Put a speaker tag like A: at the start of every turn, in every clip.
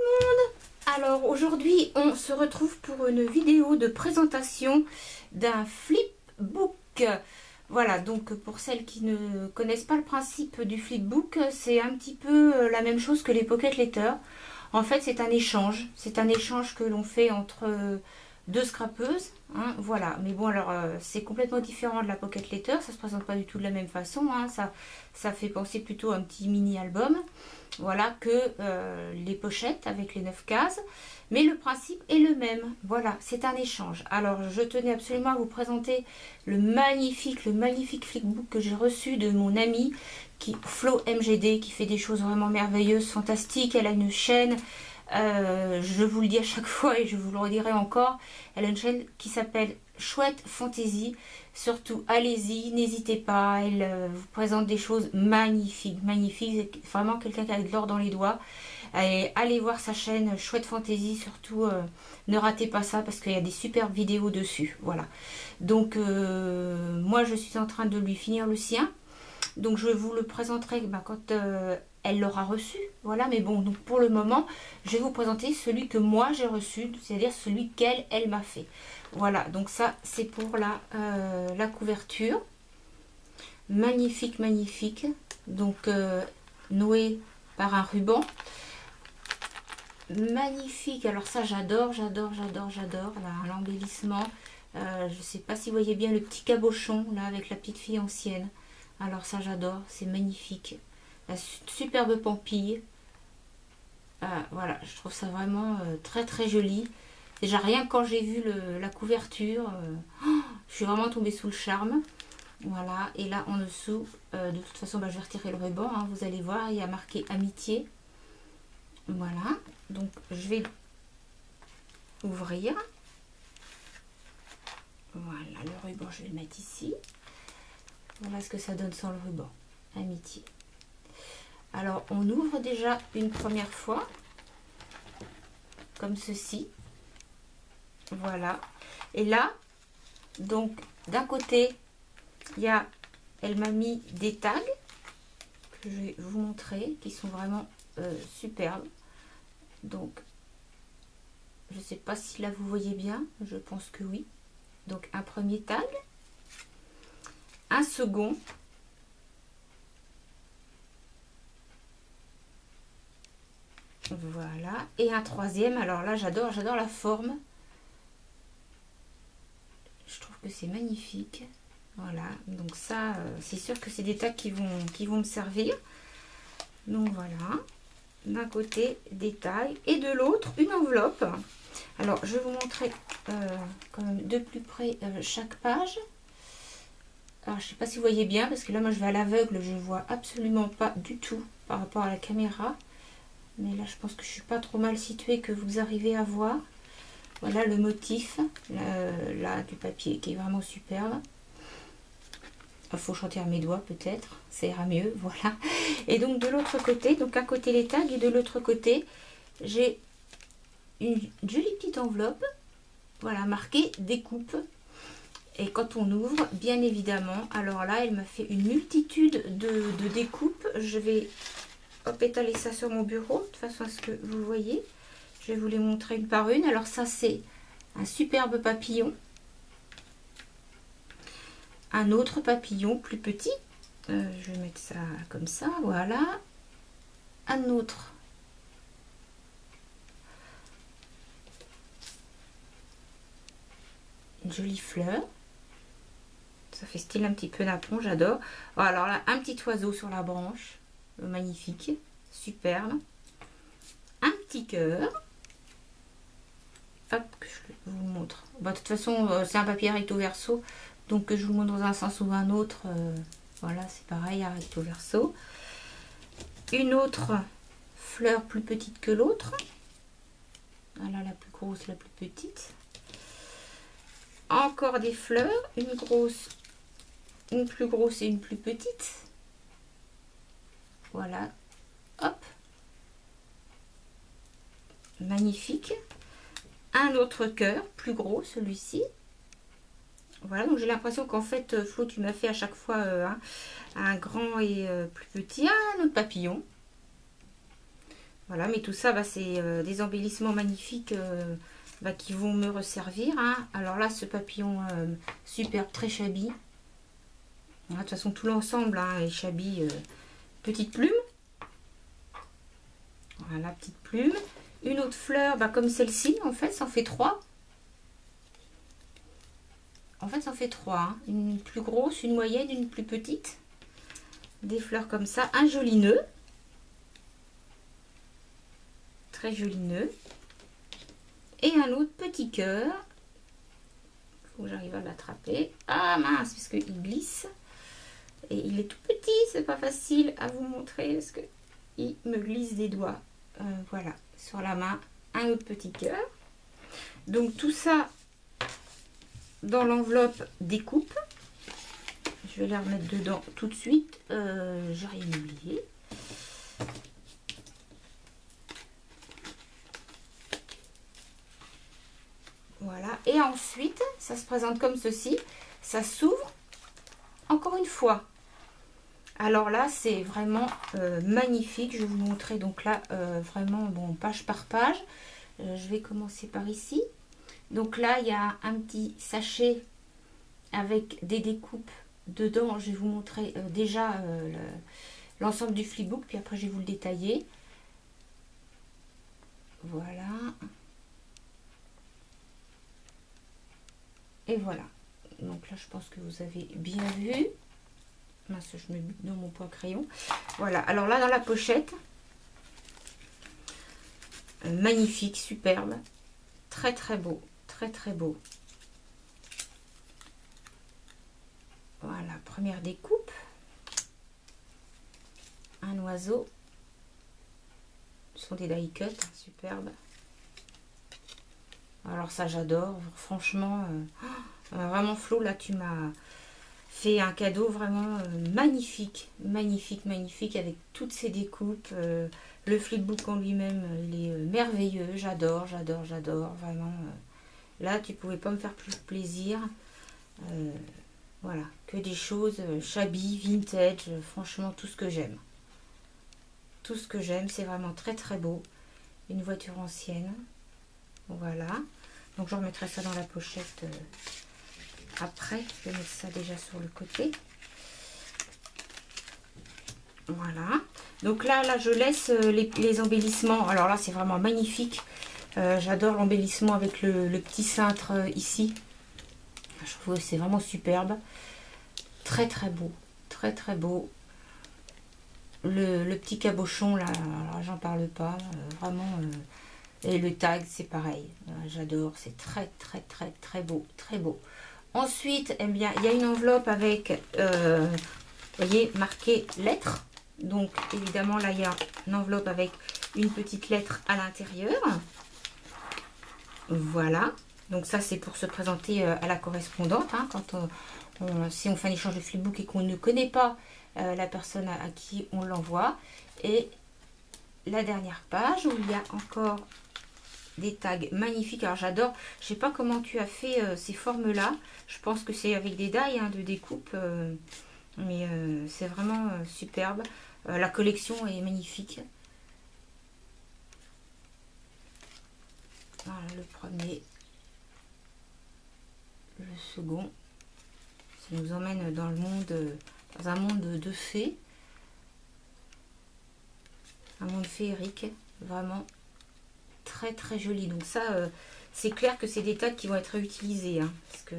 A: monde! Alors aujourd'hui on se retrouve pour une vidéo de présentation d'un flipbook. Voilà, donc pour celles qui ne connaissent pas le principe du flipbook, c'est un petit peu la même chose que les pocket letters. En fait c'est un échange que l'on fait entre deux scrapeuses, hein, voilà. Mais bon, alors c'est complètement différent de la pocket letter, ça se présente pas du tout de la même façon, hein. Ça fait penser plutôt à un petit mini album, voilà, que les pochettes avec les 9 cases, mais le principe est le même. Voilà, c'est un échange. Alors je tenais absolument à vous présenter le magnifique flipbook que j'ai reçu de mon amie Flo MGD, qui fait des choses vraiment merveilleuses, fantastiques. Elle a une chaîne, je vous le dis à chaque fois et je vous le redirai encore, elle a une chaîne qui s'appelle Chouette Fantaisie. Surtout allez-y, n'hésitez pas, elle vous présente des choses magnifiques, vraiment quelqu'un qui a de l'or dans les doigts. Allez voir sa chaîne Chouette Fantaisie, surtout ne ratez pas ça parce qu'il y a des superbes vidéos dessus. Voilà, donc moi je suis en train de lui finir le sien, donc je vous le présenterai quand elle l'aura reçu. Voilà, mais bon, donc pour le moment je vais vous présenter celui que moi j'ai reçu, c'est-à-dire celui qu'elle m'a fait. Voilà, donc ça c'est pour la couverture. Magnifique, donc noué par un ruban. Magnifique, alors ça j'adore l'embellissement. Je sais pas si vous voyez bien le petit cabochon là avec la petite fille ancienne. Alors ça j'adore, c'est magnifique. La superbe pampille. Voilà, je trouve ça vraiment très joli. Déjà rien que quand j'ai vu la couverture, je suis vraiment tombée sous le charme. Voilà, et là en dessous, de toute façon je vais retirer le ruban, hein, vous allez voir, il y a marqué amitié. Voilà, donc je vais ouvrir. Voilà, le ruban je vais le mettre ici. Voilà ce que ça donne sans le ruban, amitié. Alors on ouvre déjà une première fois, comme ceci. Voilà, et là, donc d'un côté, elle m'a mis des tags que je vais vous montrer, qui sont vraiment superbes. Donc, je sais pas si là vous voyez bien, je pense que oui. Donc un premier tag, un second, voilà, et un troisième. Alors là j'adore la forme, je trouve que c'est magnifique. Voilà, donc ça c'est sûr que c'est des tags qui vont me servir. Donc voilà, d'un côté des tags et de l'autre une enveloppe. Alors je vais vous montrer quand même de plus près chaque page. Alors je sais pas si vous voyez bien parce que là moi je vais à l'aveugle, je vois absolument pas du tout par rapport à la caméra, mais là je pense que je suis pas trop mal située, que vous arrivez à voir. Voilà le motif là du papier qui est vraiment superbe. Il faut chanter à mes doigts peut-être, ça ira mieux. Voilà, et donc de l'autre côté, donc un côté les tags et de l'autre côté j'ai une jolie petite enveloppe, voilà, marquée découpe. Et quand on ouvre, bien évidemment, alors là elle m'a fait une multitude de découpes. Je vais étaler ça sur mon bureau de façon à ce que vous voyez. Je vais vous les montrer une par une. Alors ça c'est un superbe papillon, un autre papillon plus petit, je vais mettre ça comme ça, voilà, un autre, une jolie fleur, ça fait style un petit peu napon, j'adore. Alors là un petit oiseau sur la branche, magnifique, superbe, un petit cœur. Hop, je vous montre. Bah, de toute façon c'est un papier recto verso, donc je vous montre dans un sens ou un autre. Voilà, c'est pareil, à recto verso. Une autre fleur plus petite que l'autre. Voilà, la plus grosse, la plus petite. Encore des fleurs, une grosse, une plus grosse et une plus petite. Voilà, hop. Magnifique. Un autre cœur, plus gros celui-ci. Voilà, donc j'ai l'impression qu'en fait, Flo, tu m'as fait à chaque fois un grand et plus petit. Ah, un autre papillon. Voilà, mais tout ça, bah, c'est des embellissements magnifiques bah, qui vont me resservir. Hein. Alors là, ce papillon superbe, très shabby. De toute façon, tout l'ensemble hein, est shabby. Petite plume. Voilà, petite plume. Une autre fleur, bah, comme celle-ci, en fait, ça en fait 3. En fait, ça en fait 3. Hein. Une plus grosse, une moyenne, une plus petite. Des fleurs comme ça. Un joli nœud. Très joli nœud. Et un autre petit cœur. Il faut que j'arrive à l'attraper. Ah mince, parce qu'il glisse. Et il est tout petit, c'est pas facile à vous montrer parce que il me glisse des doigts. Voilà, sur la main, un autre petit cœur. Donc tout ça dans l'enveloppe découpe. Je vais les remettre dedans tout de suite. J'ai rien oublié. Voilà. Et ensuite, ça se présente comme ceci. Ça s'ouvre encore une fois. Alors là, c'est vraiment magnifique. Je vais vous montrer donc là, vraiment, bon, page par page. Je vais commencer par ici. Donc là, il y a un petit sachet avec des découpes dedans. Je vais vous montrer déjà l'ensemble du flipbook. Puis après, je vais vous le détailler. Voilà. Et voilà. Donc là, je pense que vous avez bien vu. Mince, je me bute dans mon point crayon. Voilà. Alors là, dans la pochette, magnifique, superbe. Très, très beau. Très, très beau. Voilà, première découpe. Un oiseau. Ce sont des die cut, hein, superbes. Alors ça, j'adore. Franchement, vraiment Flo, là, tu m'as fait un cadeau vraiment magnifique. Magnifique, magnifique, avec toutes ces découpes. Le flipbook en lui-même, il est merveilleux. J'adore, j'adore, j'adore. Vraiment, là, tu pouvais pas me faire plus plaisir. Voilà, que des choses shabby, vintage. Franchement, tout ce que j'aime. Tout ce que j'aime, c'est vraiment très, très beau. Une voiture ancienne. Voilà. Donc, je remettrai ça dans la pochette après. Je vais mettre ça déjà sur le côté. Voilà. Donc là, je laisse les embellissements. Alors là, c'est vraiment magnifique. J'adore l'embellissement avec le petit cintre ici. Je trouve que c'est vraiment superbe. Très, très beau. Très, très beau. Le petit cabochon, là, j'en parle pas. Vraiment... et le tag, c'est pareil. J'adore. C'est très, très, très, très beau. Très beau. Ensuite, eh bien, il y a une enveloppe avec, vous voyez, marqué lettres. Donc, évidemment, là, il y a une enveloppe avec une petite lettre à l'intérieur. Voilà. Donc, ça, c'est pour se présenter à la correspondante. Hein, quand si on fait un échange de flipbook et qu'on ne connaît pas la personne à qui on l'envoie. Et la dernière page où il y a encore des tags magnifiques. Alors j'adore, je sais pas comment tu as fait ces formes là, je pense que c'est avec des die hein, de découpe, mais c'est vraiment superbe. La collection est magnifique. Voilà le premier, le second, ça nous emmène dans le monde, dans un monde de fées, un monde féerique, vraiment très très joli. Donc ça, c'est clair que c'est des tags qui vont être réutilisés, hein, parce que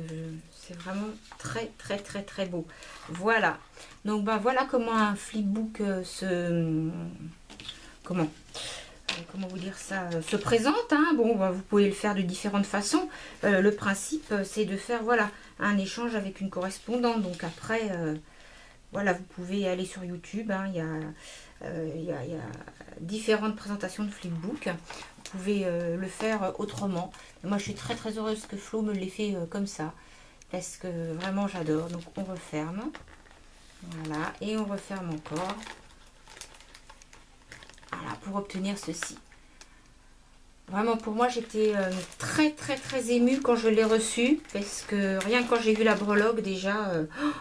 A: c'est vraiment très très très très beau. Voilà. Donc bah voilà comment un flipbook comment vous dire ça, se présente. Hein. Bon, bah, vous pouvez le faire de différentes façons. Le principe, c'est de faire voilà un échange avec une correspondante. Donc après, voilà, vous pouvez aller sur YouTube. Hein, il y a différentes présentations de flipbook. Vous pouvez le faire autrement. Moi, je suis très très heureuse que Flo me l'ait fait comme ça. Parce que vraiment, j'adore. Donc, on referme. Voilà. Et on referme encore. Voilà, pour obtenir ceci. Vraiment, pour moi, j'étais très très très émue quand je l'ai reçu. Parce que rien que quand j'ai vu la breloque, déjà,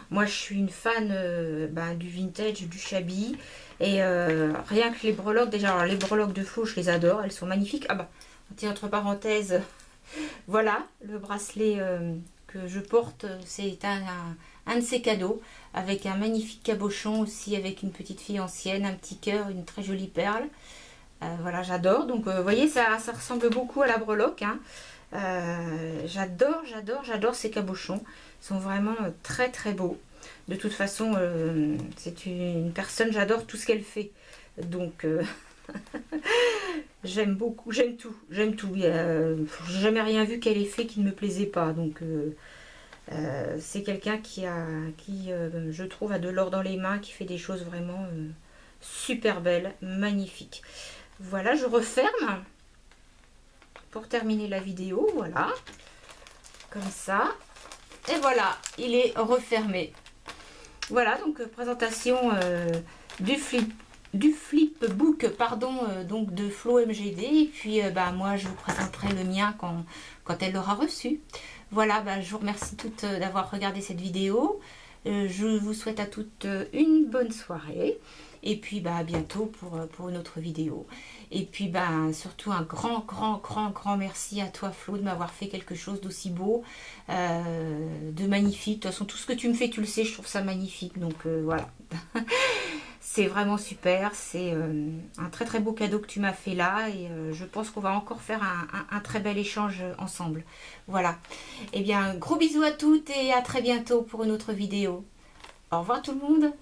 A: moi je suis une fan du vintage, du shabby. Et rien que les breloques, déjà, alors, les breloques de Flo, je les adore, elles sont magnifiques. Ah bah, entre parenthèses, voilà, le bracelet que je porte, c'est un de ces cadeaux. Avec un magnifique cabochon aussi, avec une petite fille ancienne, un petit cœur, une très jolie perle. Voilà, j'adore. Donc, vous voyez, ça ressemble beaucoup à la breloque. Hein. J'adore ces cabochons. Ils sont vraiment très très beaux. De toute façon, c'est une personne, j'adore tout ce qu'elle fait. Donc, j'aime beaucoup, j'aime tout. J'aime tout. J'ai jamais rien vu qu'elle ait fait qui ne me plaisait pas. Donc, c'est quelqu'un qui, je trouve, a de l'or dans les mains, qui fait des choses vraiment super belles, magnifiques. Voilà, je referme pour terminer la vidéo, voilà, comme ça. Et voilà, il est refermé. Voilà, donc présentation du flipbook, pardon, donc de Flo MGD. Et puis, moi, je vous présenterai le mien quand elle l'aura reçu. Voilà, je vous remercie toutes d'avoir regardé cette vidéo. Je vous souhaite à toutes une bonne soirée. Et puis à bientôt pour une autre vidéo. Et puis surtout un grand merci à toi Flo de m'avoir fait quelque chose d'aussi beau, de magnifique. De toute façon tout ce que tu me fais, tu le sais, je trouve ça magnifique. Donc voilà. C'est vraiment super, c'est un très très beau cadeau que tu m'as fait là et je pense qu'on va encore faire un très bel échange ensemble. Voilà. Eh bien, gros bisous à toutes et à très bientôt pour une autre vidéo. Au revoir tout le monde.